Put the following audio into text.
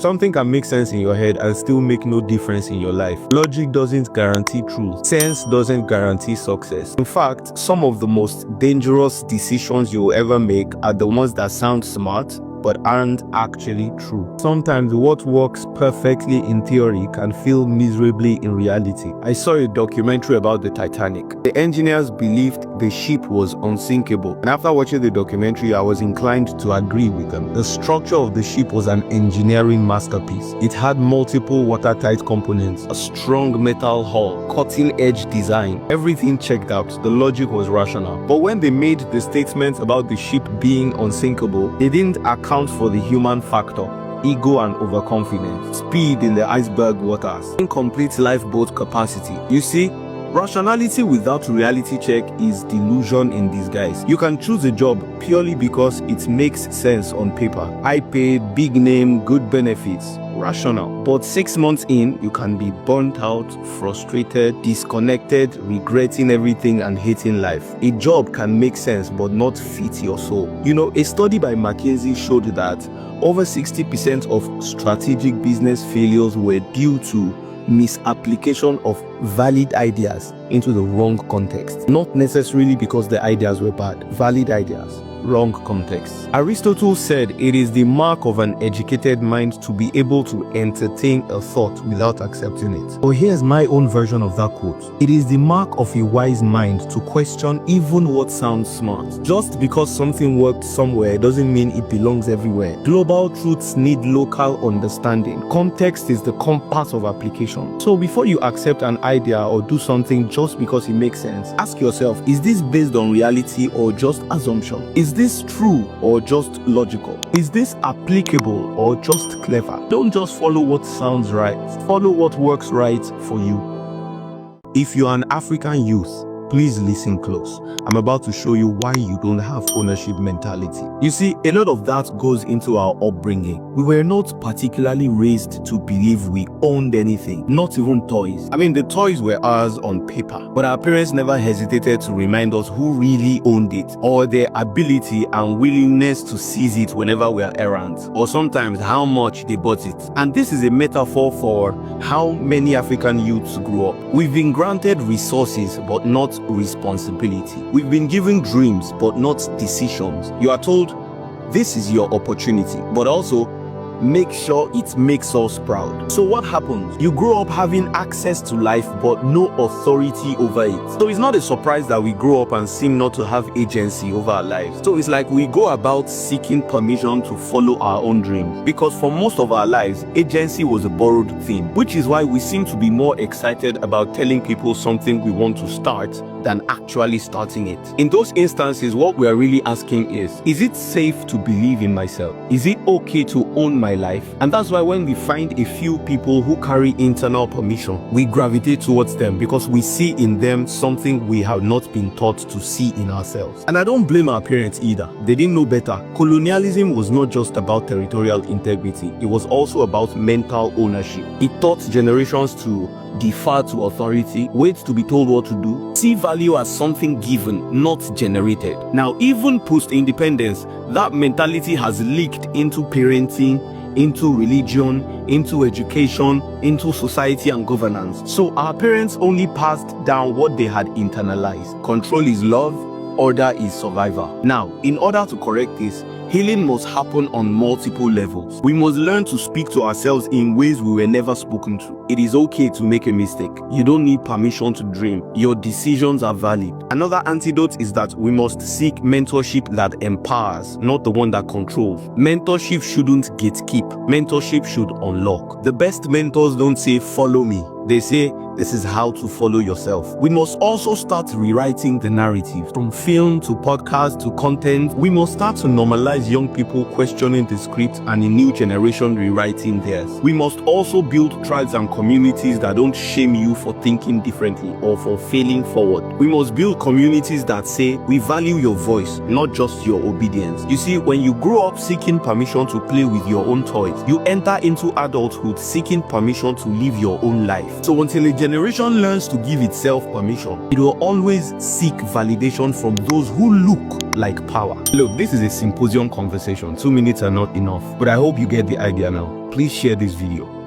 Something can make sense in your head and still make no difference in your life. Logic doesn't guarantee truth. Sense doesn't guarantee success. In fact, some of the most dangerous decisions you will ever make are the ones that sound smart but aren't actually true. Sometimes what works perfectly in theory can fail miserably in reality. I saw a documentary about the Titanic. The engineers believed the ship was unsinkable, and after watching the documentary, I was inclined to agree with them. The structure of the ship was an engineering masterpiece. It had multiple watertight components, a strong metal hull, cutting-edge design. Everything checked out. The logic was rational. But when they made the statement about the ship being unsinkable, they didn't account for the human factor: ego and overconfidence, speed in the iceberg waters, incomplete lifeboat capacity. You see, rationality without reality check is delusion in disguise. You can choose a job purely because it makes sense on paper. High paid, big name, good benefits. Rational. But 6 months in, you can be burnt out, frustrated, disconnected, regretting everything and hating life. A job can make sense but not fit your soul. You know, a study by McKinsey showed that over 60% of strategic business failures were due to misapplication of valid ideas into the wrong context. Not necessarily because the ideas were bad. Valid ideas, wrong context. Aristotle said it is the mark of an educated mind to be able to entertain a thought without accepting it. But here's my own version of that quote. It is the mark of a wise mind to question even what sounds smart. Just because something worked somewhere doesn't mean it belongs everywhere. Global truths need local understanding. Context is the compass of application. So before you accept an idea or do something just because it makes sense, ask yourself, is this based on reality or just assumption? Is this true or just logical? Is this applicable or just clever? Don't just follow what sounds right. Follow what works right for you. If you're an African youth, please listen close. I'm about to show you why you don't have ownership mentality. You see, a lot of that goes into our upbringing. We were not particularly raised to believe we owned anything, not even toys. I mean, the toys were ours on paper, but our parents never hesitated to remind us who really owned it, or their ability and willingness to seize it whenever we're errant, or sometimes how much they bought it. And this is a metaphor for how many African youths grew up. We've been granted resources, but not responsibility. We've been given dreams but not decisions. You are told this is your opportunity, but also make sure it makes us proud. So what happens? You grow up having access to life but no authority over it. So it's not a surprise that we grow up and seem not to have agency over our lives. So it's like we go about seeking permission to follow our own dreams, because for most of our lives, agency was a borrowed theme, which is why we seem to be more excited about telling people something we want to start than actually starting it. In those instances, what we are really asking is it safe to believe in myself? Is it okay to own my life? And that's why when we find a few people who carry internal permission, we gravitate towards them because we see in them something we have not been taught to see in ourselves. And I don't blame our parents either. They didn't know better. Colonialism was not just about territorial integrity. It was also about mental ownership. It taught generations to defer to authority, wait to be told what to do, see value as something given, not generated. Now, even post-independence, that mentality has leaked into parenting, into religion, into education, into society and governance. So our parents only passed down what they had internalized. Control is love, order is survival. Now, in order to correct this, healing must happen on multiple levels. We must learn to speak to ourselves in ways we were never spoken to. It is okay to make a mistake. You don't need permission to dream. Your decisions are valid. Another antidote is that we must seek mentorship that empowers, not the one that controls. Mentorship shouldn't gatekeep. Mentorship should unlock. The best mentors don't say, follow me. They say, this is how to follow yourself. We must also start rewriting the narrative. From film to podcast to content, we must start to normalize young people questioning the script and a new generation rewriting theirs. We must also build tribes and communities that don't shame you for thinking differently or for failing forward. We must build communities that say, we value your voice, not just your obedience. You see, when you grow up seeking permission to play with your own toys, you enter into adulthood seeking permission to live your own life. So until a generation learns to give itself permission, it will always seek validation from those who look like power. Look, this is a symposium conversation. 2 minutes are not enough, but I hope you get the idea now. please share this video.